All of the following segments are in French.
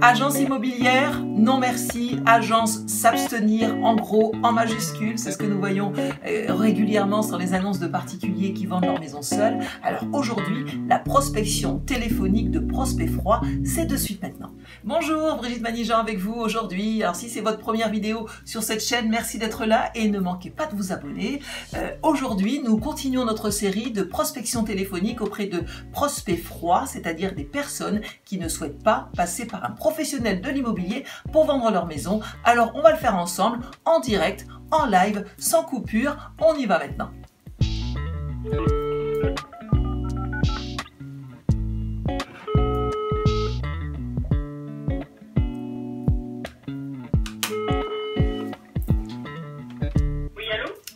Agence immobilière, non merci. Agence s'abstenir, en gros, en majuscule. C'est ce que nous voyons régulièrement sur les annonces de particuliers qui vendent leur maison seuls. Alors aujourd'hui, la prospection téléphonique de prospects froids, c'est de suite maintenant. Bonjour, Brigitte Manigeant avec vous aujourd'hui. Alors si c'est votre première vidéo sur cette chaîne, merci d'être là et ne manquez pas de vous abonner. Aujourd'hui, nous continuons notre série de prospection téléphonique auprès de prospects froids, c'est-à-dire des personnes qui ne souhaitent pas passer par un professionnel de l'immobilier pour vendre leur maison. Alors on va le faire ensemble, en direct, en live, sans coupure. On y va maintenant.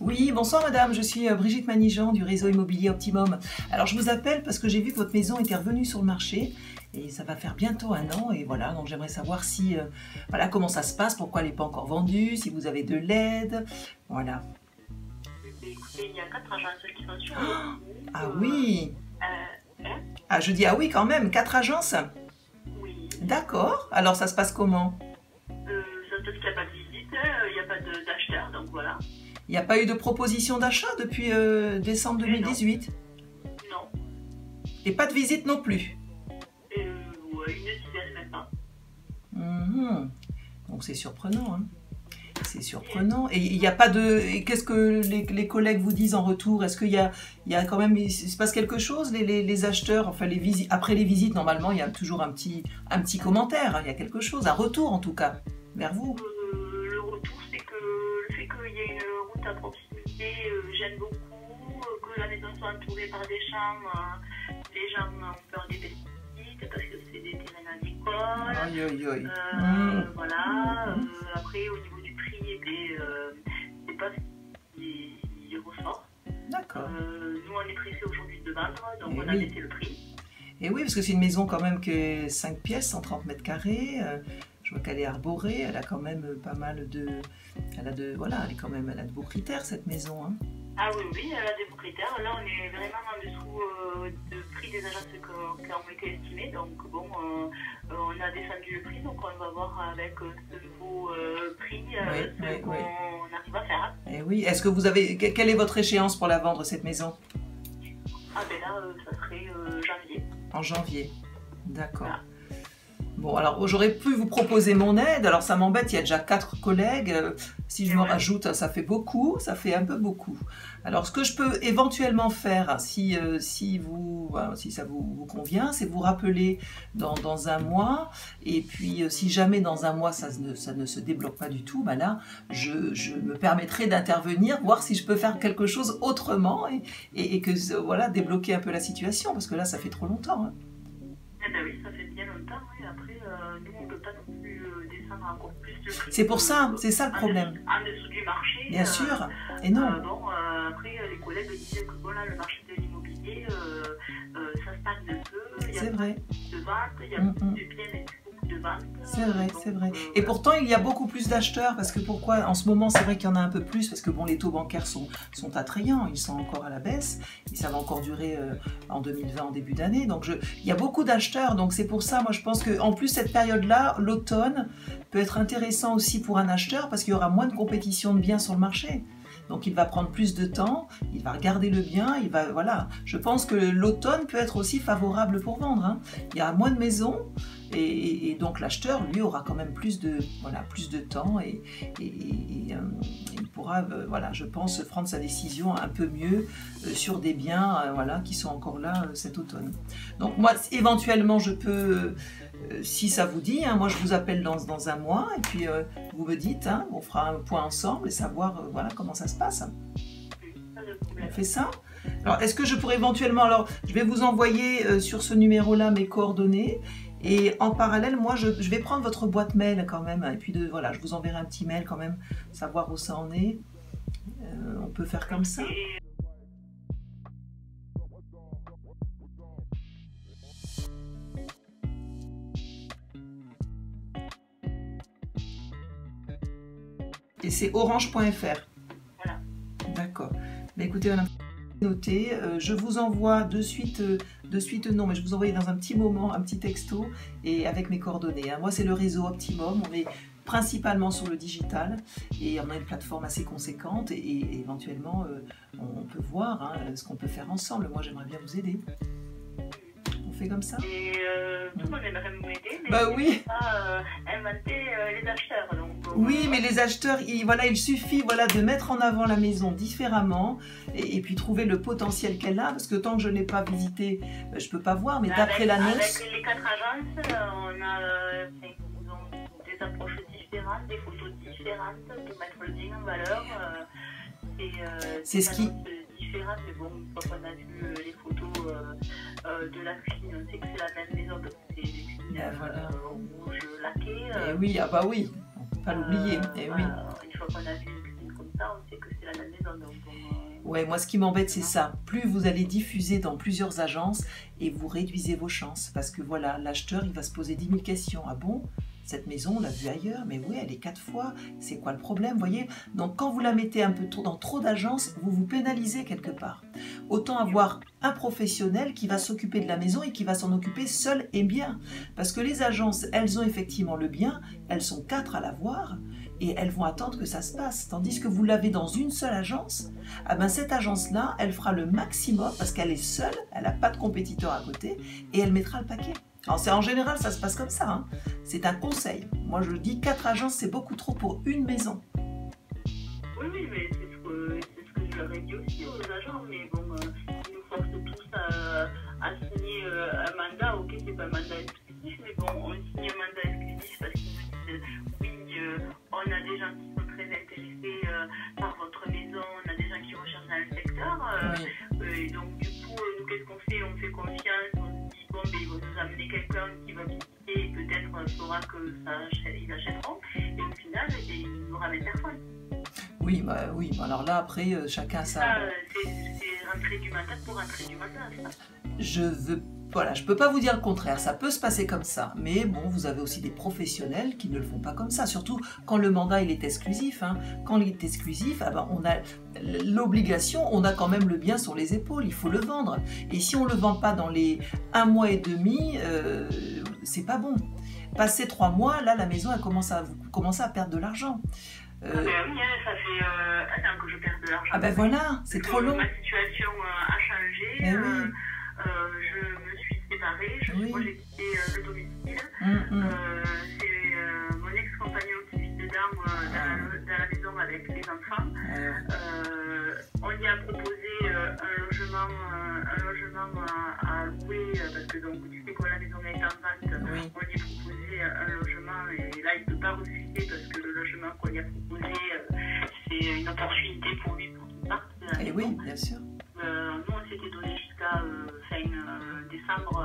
Oui, bonsoir madame, je suis Brigitte Manigeant du réseau immobilier Optimum. Alors je vous appelle parce que j'ai vu que votre maison était revenue sur le marché et ça va faire bientôt 1 an et voilà, donc j'aimerais savoir si, voilà, comment ça se passe, pourquoi elle n'est pas encore vendue, si vous avez de l'aide, voilà. Écoutez, il y a 4 agences qui sont sur Ah oui Ah, je dis ah oui quand même, 4 agences? Oui. D'accord, alors ça se passe comment? Ça se passe qu'il n'y a pas de visite, il n'y a pas d'acheteur, donc voilà. Il n'y a pas eu de proposition d'achat depuis décembre 2018? Non. Et pas de visite non plus? Ouais, une dizaine maintenant. Donc c'est surprenant, hein. C'est surprenant. Et il n'y a pas de... Qu'est-ce que les collègues vous disent en retour? Est-ce qu'il y a quand même... Il se passe quelque chose? Les acheteurs, enfin les visites... Après les visites, normalement, il y a toujours un petit commentaire. Il y a quelque chose, un retour en tout cas, vers vous. Le retour, c'est que le fait qu'il y ait une route à proximité gêne beaucoup, que la maison soit entourée par des champs, les gens ont peur des pesticides parce que c'est des terrains agricoles. Aïe, aïe, aïe. Voilà. Après, au niveau du prix, c'est pas ce qui ressort. D'accord. Nous, on est pressés aujourd'hui de vendre, donc on a baissé le prix. Et oui, parce que c'est une maison quand même qui est 5 pièces, 130 mètres carrés. Je vois qu'elle est arborée, elle a quand même pas mal de... Elle a de beaux critères, cette maison, hein. Ah oui, oui, elle a des beaux critères. Là, on est vraiment en dessous du prix des agences qui ont été estimées. Donc, bon, on a descendu le prix. Donc, on va voir avec ce nouveau prix ce qu'on arrive à faire. Et oui, est-ce que vous avez... Quelle est votre échéance pour la vendre, cette maison? Ah ben là, ça serait janvier. En janvier, d'accord. Voilà. Bon, alors j'aurais pu vous proposer mon aide, alors ça m'embête, il y a déjà 4 collègues, si je me rajoute, ça fait beaucoup, ça fait un peu beaucoup. Alors ce que je peux éventuellement faire, si ça vous convient, c'est vous rappeler dans 1 mois, et puis si jamais dans 1 mois ça ne se débloque pas du tout, ben là je me permettrai d'intervenir, voir si je peux faire quelque chose autrement, et que voilà, débloquer un peu la situation, parce que là ça fait trop longtemps, hein. Eh ben oui, ça fait bien longtemps, oui. Après, nous, on ne peut pas non plus descendre encore plus le prix. C'est pour ça, c'est ça le problème. En dessous du marché. Bien sûr, et non. Bon, après, les collègues disaient que voilà, le marché de l'immobilier, ça stagne un peu. C'est vrai. Il y a beaucoup de ventes, il y a beaucoup de biens, mais beaucoup de ventes. C'est vrai, c'est vrai. Et pourtant, il y a beaucoup plus d'acheteurs, parce que pourquoi? En ce moment, c'est vrai qu'il y en a un peu plus, parce que bon, les taux bancaires sont attrayants, ils sont encore à la baisse, et ça va encore durer en 2020, en début d'année. Donc, il y a beaucoup d'acheteurs, donc c'est pour ça, moi, je pense qu'en plus, cette période-là, l'automne, peut être intéressant aussi pour un acheteur, parce qu'il y aura moins de compétition de biens sur le marché. Donc, il va prendre plus de temps, il va regarder le bien, voilà. Je pense que l'automne peut être aussi favorable pour vendre, hein. Il y a moins de maisons, et donc l'acheteur, lui, aura quand même plus de temps, et il pourra, voilà, je pense, prendre sa décision un peu mieux sur des biens, voilà, qui sont encore là cet automne. Donc moi, éventuellement, je peux, si ça vous dit, hein, moi je vous appelle dans 1 mois, et puis vous me dites, hein, on fera un point ensemble et savoir voilà, comment ça se passe. On fait ça? Alors, est-ce que je pourrais éventuellement... Alors, je vais vous envoyer sur ce numéro-là mes coordonnées. Et en parallèle, moi, je vais prendre votre boîte mail quand même. Et puis, voilà, je vous enverrai un petit mail quand même, savoir où ça en est. On peut faire comme ça. Et c'est orange.fr. Voilà. D'accord. Mais écoutez, madame, noté. Je vous envoie de suite De suite, non, mais je vous envoie dans un petit moment, un petit texto, et avec mes coordonnées. Moi, c'est le réseau Optimum. On est principalement sur le digital, et on a une plateforme assez conséquente, et éventuellement, on peut voir ce qu'on peut faire ensemble. Moi, j'aimerais bien vous aider. Fait comme ça. Et tout le monde aimerait m'aider, mais oui. Pas inventer les acheteurs. Donc, oui, mais les acheteurs, il suffit de mettre en avant la maison différemment et puis trouver le potentiel qu'elle a, parce que tant que je n'ai pas visité, je ne peux pas voir, mais d'après l'annonce... Avec les 4 agences, on a des approches différentes, des photos différentes pour mettre le bien en valeur. C'est ce qui... différentes, mais bon, une fois qu'on a vu les photos de la cuisine, on sait que c'est la même maison, parce que c'est des cuisines rouge laquées. oui, ah bah oui, on ne peut pas l'oublier. Oui. Une fois qu'on a vu une cuisine comme ça, on sait que c'est la même maison. Donc, ouais, moi ce qui m'embête c'est ça, plus vous allez diffuser dans plusieurs agences et vous réduisez vos chances, parce que voilà, l'acheteur il va se poser 10 000 questions. Ah bon? Cette maison, on l'a vue ailleurs, mais oui, elle est 4 fois. C'est quoi le problème, voyez? Donc, quand vous la mettez un peu dans trop d'agences, vous vous pénalisez quelque part. Autant avoir un professionnel qui va s'occuper de la maison et qui va s'en occuper seul et bien. Parce que les agences, elles ont effectivement le bien, elles sont 4 à l'avoir, et elles vont attendre que ça se passe. Tandis que vous l'avez dans une seule agence, cette agence-là, elle fera le maximum, parce qu'elle est seule, elle n'a pas de compétiteur à côté, et elle mettra le paquet. Alors en général, ça se passe comme ça. C'est un conseil. Moi, je dis 4 agences, c'est beaucoup trop pour une maison. Oui, mais c'est ce que je leur ai dit aussi aux agents. Mais bon, ils nous forcent tous à signer un mandat. Ok, c'est pas un mandat exclusif, mais bon, on signe un mandat exclusif parce qu'ils nous disent oui, on a des gens qui sont très intéressés par votre maison, on a des gens qui recherchent dans le secteur. Et donc, du coup, nous, qu'est-ce qu'on fait? On fait confiance. Il va nous amener quelqu'un qui va visiter et peut-être saura qu'ils achèteront, et au final il nous ramène personne. Oui, alors là après chacun ça. C'est rentrer du matin pour rentrer du matin, ça. Je peux pas vous dire le contraire, ça peut se passer comme ça, mais bon, vous avez aussi des professionnels qui ne le font pas comme ça, surtout quand le mandat il est exclusif. Quand il est exclusif, on a l'obligation, on a quand même le bien sur les épaules, il faut le vendre. Et si on le vend pas dans les 1 mois et demi, c'est pas bon. Passé 3 mois, là la maison elle commence à perdre de l'argent. Oui, ça fait 1 an que je perds de l'argent. Voilà, c'est trop long. Ma situation a changé. Je me suis séparée, moi j'ai quitté le domicile. C'est mon ex-compagnon qui vit dedans dans la maison avec les enfants. On lui a proposé un logement à louer, parce que donc du fait que la maison est en vente, on lui a proposé un logement, et là il ne peut pas refuser parce que le logement qu'on lui a proposé, c'est une opportunité pour lui pour qu'il parte de la maison. Oui, bien sûr. Nous, on s'était donné jusqu'à fin décembre,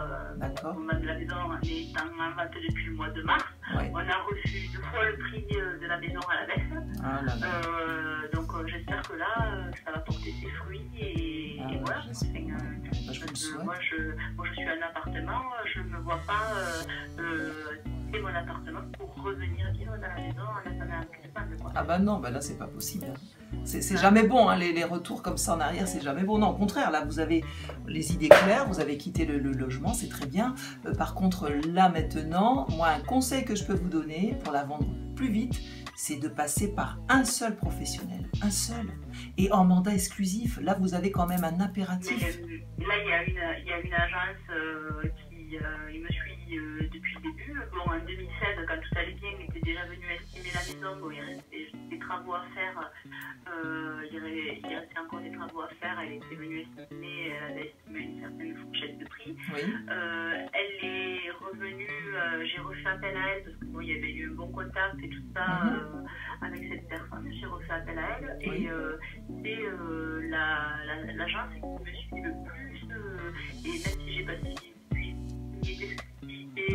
au moment de la maison, on est en vente depuis le mois de mars. On a reçu 2 fois le prix de la maison à la baisse. Donc j'espère que là, ça va porter ses fruits. Et voilà. Moi, je suis en appartement, je ne me vois pas quitter mon appartement pour revenir vivre dans la maison en attendant un non, là c'est pas possible. C'est jamais bon, les retours comme ça en arrière, c'est jamais bon. Non, au contraire, là vous avez les idées claires, vous avez quitté le logement, c'est très bien. Par contre, là maintenant, moi un conseil que je peux vous donner pour la vendre plus vite, c'est de passer par un seul professionnel, un seul. Et en mandat exclusif, là vous avez quand même un impératif. Mais là, il y a une agence qui me suit depuis le début. Bon, en 2016, quand tout allait bien, il était déjà venu estimer la maison. Bon, il restait des travaux à faire. Il restait encore des travaux à faire. Elle était venue estimer, elle avait estimé une certaine fourchette de prix. Elle est revenue, j'ai refait appel à elle parce que bon, il y avait eu un bon contact et tout ça avec cette personne. J'ai refait appel à elle et c'est l'agence qui me suit le plus. Et même si j'ai passé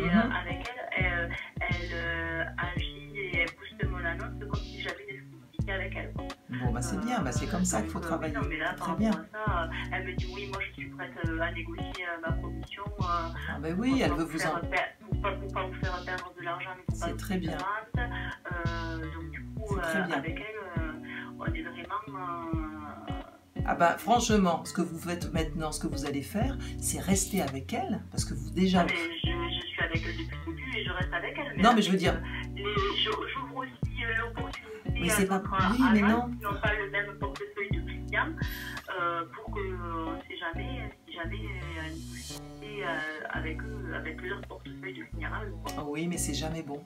avec elle, elle agit et elle booste mon annonce comme si j'avais une exclusivité avec elle. Bon, c'est bien, c'est comme ça qu'il faut travailler. Non, mais là, par rapport à ça, elle me dit oui, moi je suis prête à négocier ma commission. Oui, elle veut vous en... Pour pas vous faire perdre de l'argent, mais pour pas c'est très bien. Donc du coup, avec elle, on est vraiment... Ah bah franchement, ce que vous faites maintenant, ce que vous allez faire, c'est rester avec elle, parce que vous déjà... Ah, mais je suis avec elle depuis le début et je reste avec elle. Non mais je veux dire... J'ouvre aussi l'opportunité mais à c'est pas... d'autres Oui, mais agents non. qui n'ont pas le même portefeuille de clients pour que si jamais il y a une possibilité avec eux, avec leur portefeuille de clients. Oh oui, mais c'est jamais bon.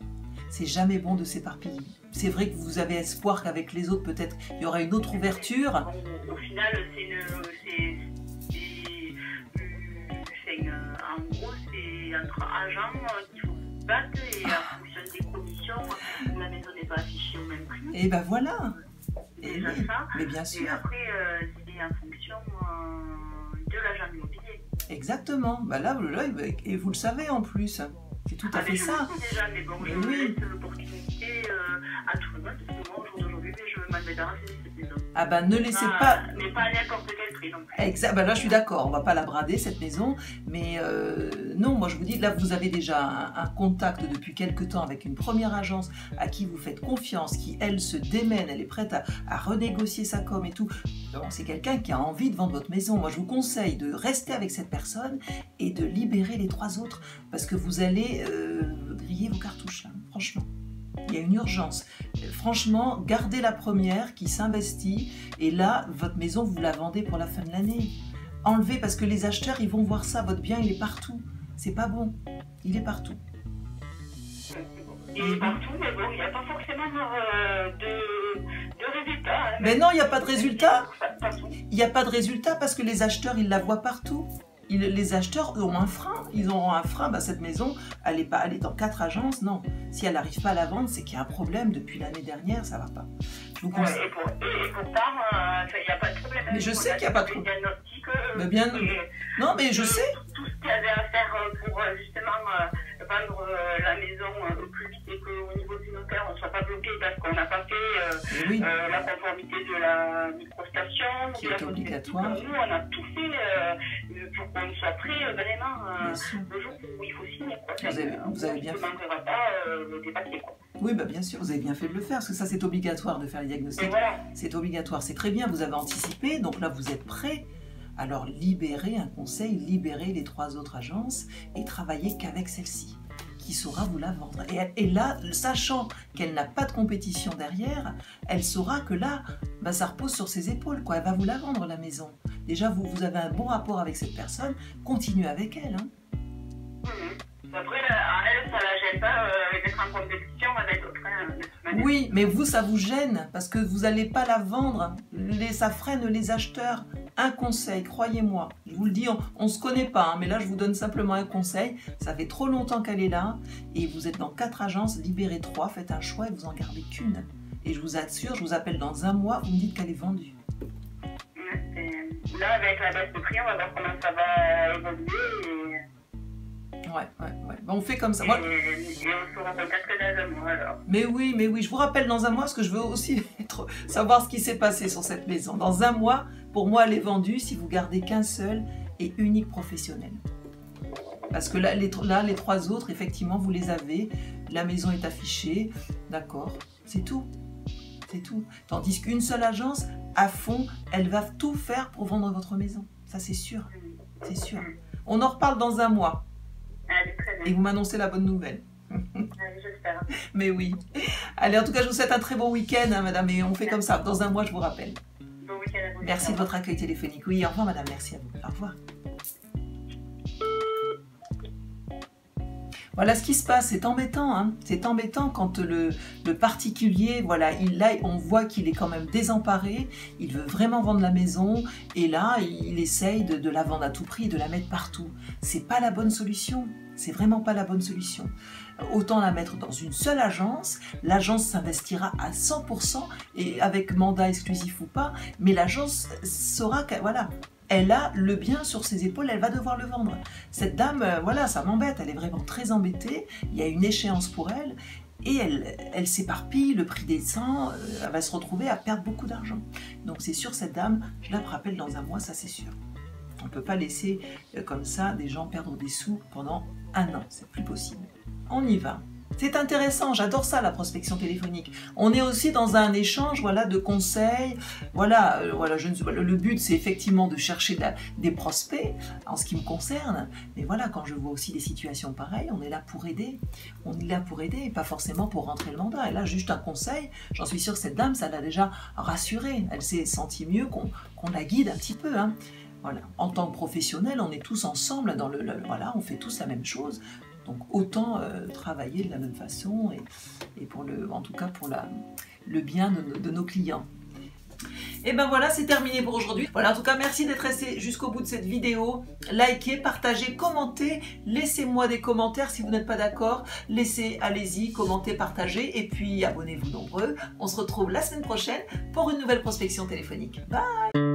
C'est jamais bon de s'éparpiller. C'est vrai que vous avez espoir qu'avec les autres, peut-être, il y aura une autre ouverture. Bon, au final, en gros, c'est entre agents qu'il faut se battre et en fonction des commissions, la maison n'est pas affichée au même prix. Et ben voilà. C'est Et déjà oui, ça. mais bien sûr. Et après, c'est en fonction de l'agent immobilier. Exactement. Bah là, et vous le savez en plus. C'est tout à fait ça. Je le sais déjà, mais bon, je laisse l'opportunité à tout le monde, parce que moi, au jour d'aujourd'hui, je m'en débarrasser de cette maison. Ah ben ne laissez pas... Mais pas à n'importe quel prix non plus. Exact, ben là je suis d'accord, on va pas la brader cette maison, mais non, moi je vous dis, là vous avez déjà un contact depuis quelque temps avec une première agence à qui vous faites confiance, qui elle se démène, elle est prête à renégocier sa com et tout. Donc c'est quelqu'un qui a envie de vendre votre maison. Moi je vous conseille de rester avec cette personne et de libérer les 3 autres, parce que vous allez griller vos cartouches, là, franchement. Il y a une urgence. Franchement, gardez la première qui s'investit et là, votre maison, vous la vendez pour la fin de l'année. Enlevez parce que les acheteurs, ils vont voir ça. Votre bien, il est partout. C'est pas bon. Il est partout. Il est partout, mais bon, il n'y a pas forcément de résultat. Hein. Mais non, il n'y a pas de résultat. Il n'y a pas de résultat parce que les acheteurs, ils la voient partout. Les acheteurs ont un frein, ils auront un frein, bah cette maison, elle est dans 4 agences, non. Si elle n'arrive pas à la vendre, c'est qu'il y a un problème depuis l'année dernière, ça ne va pas. Je vous conseille. Et pourtant, il n'y a pas de problème. Mais je sais qu'il n'y a pas de problème. Mais bien, non, mais je sais. Tout ce qu'il y avait à faire pour justement vendre la maison plus vite et qu'au niveau du notaire, on ne soit pas bloqué parce qu'on n'a pas fait la conformité de la microstation. Qui est obligatoire. Nous, on a tout fait pour qu'on soit prêt vraiment le jour où il faut signer. Vous avez bien fait. On ne manquera pas des papiers. Oui, bah bien sûr, vous avez bien fait de le faire, parce que ça c'est obligatoire de faire les diagnostics. Voilà. C'est obligatoire, c'est très bien, vous avez anticipé, donc là vous êtes prêt. Alors libérez un conseil, libérez les 3 autres agences et travaillez qu'avec celle-ci, qui saura vous la vendre. Et là, sachant qu'elle n'a pas de compétition derrière, elle saura que là, bah, ça repose sur ses épaules, quoi. Elle va vous la vendre, la maison. Déjà, vous avez un bon rapport avec cette personne, continuez avec elle. Hein. Après, elle, ça la gêne pas d'être en compétition avec d'autres. Oui, mais vous, ça vous gêne parce que vous n'allez pas la vendre. Ça freine les acheteurs. Un conseil, croyez-moi. Je vous le dis, on ne se connaît pas, hein, mais là, je vous donne simplement un conseil. Ça fait trop longtemps qu'elle est là et vous êtes dans 4 agences, libérez 3, faites un choix et vous en gardez qu'une. Et je vous assure, je vous appelle dans un mois, vous me dites qu'elle est vendue. Là, avec la baisse de prix, on va voir comment ça va évoluer. Ouais. Bon, on fait comme ça. Et on se recontacte dans un mois alors. Mais oui, je vous rappelle dans un mois parce que je veux aussi savoir ce qui s'est passé sur cette maison. Dans un mois, pour moi, elle est vendue si vous gardez qu'un seul et unique professionnel. Parce que là, les 3 autres, effectivement, vous les avez. La maison est affichée, d'accord, c'est tout. C'est tout. Tandis qu'une seule agence, à fond, elle va tout faire pour vendre votre maison. Ça, c'est sûr. C'est sûr. On en reparle dans un mois. Allez, très bien. Et vous m'annoncez la bonne nouvelle. Allez, j'espère. Mais oui. Allez, en tout cas, je vous souhaite un très bon week-end, hein, madame. Et on fait comme ça. Dans un mois, je vous rappelle. Bon week-end à vous. Merci de votre accueil téléphonique. Oui, au revoir, madame. Merci à vous. Au revoir. Voilà ce qui se passe, c'est embêtant, hein. C'est embêtant quand le particulier, voilà, là on voit qu'il est quand même désemparé, il veut vraiment vendre la maison et là il essaye de la vendre à tout prix et de la mettre partout. C'est pas la bonne solution, c'est vraiment pas la bonne solution. Autant la mettre dans une seule agence, l'agence s'investira à 100% et avec mandat exclusif ou pas, mais l'agence saura que, voilà, elle a le bien sur ses épaules, elle va devoir le vendre. Cette dame, voilà, ça m'embête, elle est vraiment très embêtée, il y a une échéance pour elle, et elle s'éparpille, le prix descend, elle va se retrouver à perdre beaucoup d'argent. Donc c'est sûr, cette dame, je la rappelle dans un mois, ça c'est sûr. On ne peut pas laisser comme ça des gens perdre des sous pendant 1 an, c'est plus possible. On y va. C'est intéressant, j'adore ça la prospection téléphonique. On est aussi dans un échange voilà, de conseils. Voilà, le but c'est effectivement de chercher des prospects en ce qui me concerne. Mais voilà, quand je vois aussi des situations pareilles, on est là pour aider. On est là pour aider et pas forcément pour rentrer le mandat. Et là, juste un conseil, j'en suis sûre que cette dame, ça l'a déjà rassurée. Elle s'est sentie mieux qu'on la guide un petit peu. Hein. Voilà. En tant que professionnel, on est tous ensemble dans voilà, on fait tous la même chose. Donc autant travailler de la même façon et en tout cas pour le bien de nos clients. Et ben voilà, c'est terminé pour aujourd'hui. Voilà, en tout cas, merci d'être resté jusqu'au bout de cette vidéo. Likez, partagez, commentez. Laissez-moi des commentaires si vous n'êtes pas d'accord. Allez-y, commentez, partagez. Et puis, abonnez-vous nombreux. On se retrouve la semaine prochaine pour une nouvelle prospection téléphonique. Bye!